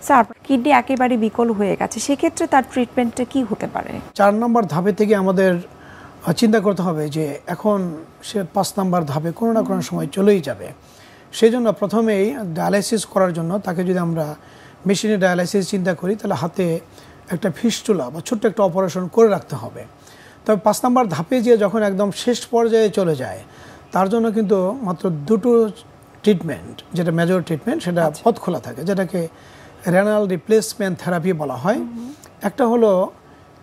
Sir kidney একেবারে বিকল হয়ে গেছে, সেক্ষেত্রে তার ট্রিটমেন্টটা কি হতে পারে? 4 নম্বর ধাপে থেকে আমাদের চিন্তা করতে হবে যে এখন সে 5 নম্বর ধাপে কোনো না কোনো সময় চলেই যাবে। সেই জন্য প্রথমেই ডায়ালাইসিস করার জন্য তাকে যদি আমরা মেশিনে ডায়ালাইসিস চিন্তা করি, তাহলে হাতে একটা ফিস্টুলা বা ছোট্ট একটা অপারেশন করে রাখতে হবে। তবে 5 নম্বর ধাপে যে যখন একদম শেষ পর্যায়ে চলে যায়, তার জন্য কিন্তু মাত্র 2টো ট্রিটমেন্ট, যেটা মেজর ট্রিটমেন্ট, সেটা পথ খোলা থাকে, যেটাকে রেনাল রিপ্লেসমেন্ট থেরাপি বলা হয়। একটা হলো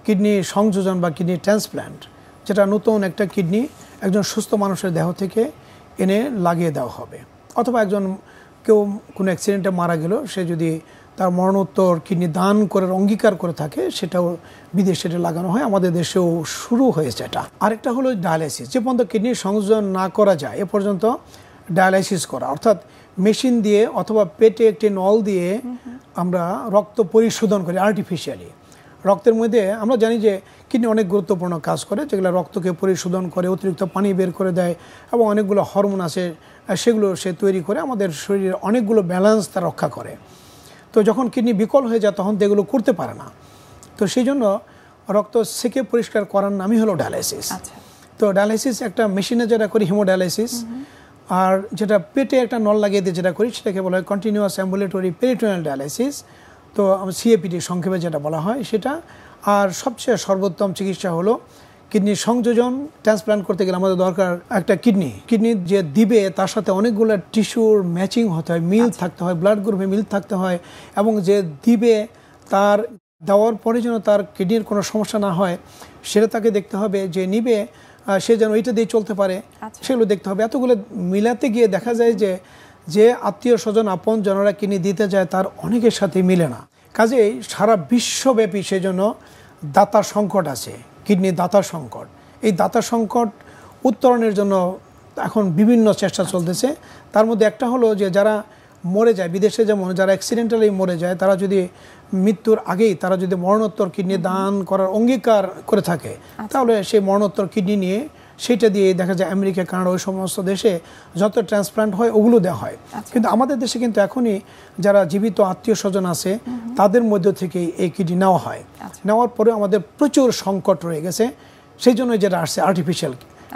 কিডনি সংযোজন বা কিডনি ট্রান্সপ্ল্যান্ট, যেটা নতুন একটা কিডনি একজন সুস্থ মানুষের দেহ থেকে এনে লাগিয়ে দেওয়া হবে। অথবা কেউ কোনো অ্যাক্সিডেন্টে মারা গেল, সে যদি তার মরণোত্তর কিডনি দান করার অঙ্গীকার করে থাকে, সেটাও বিদেশে লাগানো হয়, আমাদের দেশেও শুরু হয়েছে এটা। আরেকটা হলো ডায়ালাইসিস। যে পর্যন্ত কিডনি সংযোজন না করা যায় এ পর্যন্ত ডায়ালাইসিস করা, অর্থাৎ মেশিন দিয়ে অথবা পেটে একটি নল দিয়ে আমরা রক্ত পরিশোধন করি আর্টিফিশিয়ালি। রক্তের মধ্যে আমরা জানি যে কিডনি অনেক গুরুত্বপূর্ণ কাজ করে, যেগুলো রক্তকে পরিশোধন করে, অতিরিক্ত পানি বের করে দেয়, এবং অনেকগুলো হরমোন আছে সেগুলো সে তৈরি করে আমাদের শরীরের অনেকগুলো ব্যালেন্স তা রক্ষা করে। তো যখন কিডনি বিকল হয়ে যায় তখন তো এগুলো করতে পারে না। তো সেই জন্য রক্ত সেকে পরিষ্কার করার নামই হলো ডায়ালাইসিস। তো ডায়ালাইসিস একটা মেশিনে যেটা করি হিমোডায়ালাইসিস, আর যেটা পেটে একটা নল লাগিয়ে দিয়ে যেটা করি সেটাকে বলা হয় কন্টিনিউয়াস অ্যাম্বুলেটরি পেরিটোনিয়াল ডায়ালাইসিস। তো সিএপিডি সংক্ষেপে যেটা বলা হয় সেটা। আর সবচেয়ে সর্বোত্তম চিকিৎসা হলো কিডনি সংযোজন। ট্রান্সপ্লান্ট করতে গেলে আমাদের দরকার একটা কিডনি যে দিবে তার সাথে অনেকগুলো টিস্যুর ম্যাচিং হতে হয়, মিল থাকতে হয়, ব্লাড গ্রুপে মিল থাকতে হয়, এবং যে দিবে তার দেওয়ার পরে যেন তার কিডনির কোনো সমস্যা না হয় সেটা তাকে দেখতে হবে। যে নিবে সে যেন ওইটা দিয়ে চলতে পারে, সেগুলো দেখতে হবে। এতগুলো মিলাতে গিয়ে দেখা যায় যে আত্মীয় স্বজন আপন জনরা কিডনি দিতে যায় তার অনেকের সাথে মিলে না। কাজেই সারা বিশ্বব্যাপী সেজন্য দাতার সংকট আছে, কিডনি দাতার সংকট। এই দাতার সংকট উত্তরণের জন্য এখন বিভিন্ন চেষ্টা চলতেছে। তার মধ্যে একটা হলো যে যারা মরে যায় বিদেশে, যেমন যারা অ্যাক্সিডেন্টালি মরে যায়, তারা যদি মৃত্যুর আগেই তারা যদি মরণোত্তর কিডনি দান করার অঙ্গীকার করে থাকে, তাহলে সেই মরণোত্তর কিডনি নিয়ে সেটা দিয়ে দেখা যায় আমেরিকা, কানাডা, ওই সমস্ত দেশে যত ট্রান্সপ্লান্ট হয় ওগুলো দেওয়া হয়। কিন্তু আমাদের দেশে কিন্তু এখনই যারা জীবিত আত্মীয় স্বজন আছে তাদের মধ্য থেকে এই কিডনি নেওয়া হয়। নেওয়ার পরে আমাদের প্রচুর সংকট রয়ে গেছে, সেই জন্য যেটা আসছে আর্টিফিশিয়াল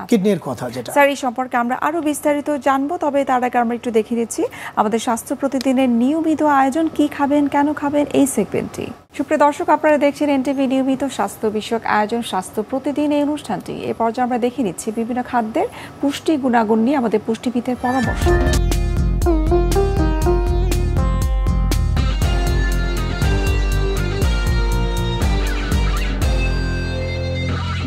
কিডনির কথা। যেটা স্যার এই সম্পর্কে আমরা আরো বিস্তারিত জানবো, তবে তার আগে আমরা একটু দেখে দিচ্ছি আমাদের স্বাস্থ্য প্রতিদিনের নিয়মিত আয়োজন কি খাবেন কেন খাবেন এই সেগমেন্টটি। সুপ্রিয় দর্শক, আপনারা দেখছেন এনটিভি নিয়মিত স্বাস্থ্য বিষয়ক আয়োজন স্বাস্থ্য প্রতিদিন এই অনুষ্ঠানটি। এ পর্যায়ে আমরা দেখে নিচ্ছি বিভিন্ন খাদ্যের পুষ্টি গুণাগুণ নিয়ে আমাদের পুষ্টিবিদের পরামর্শ।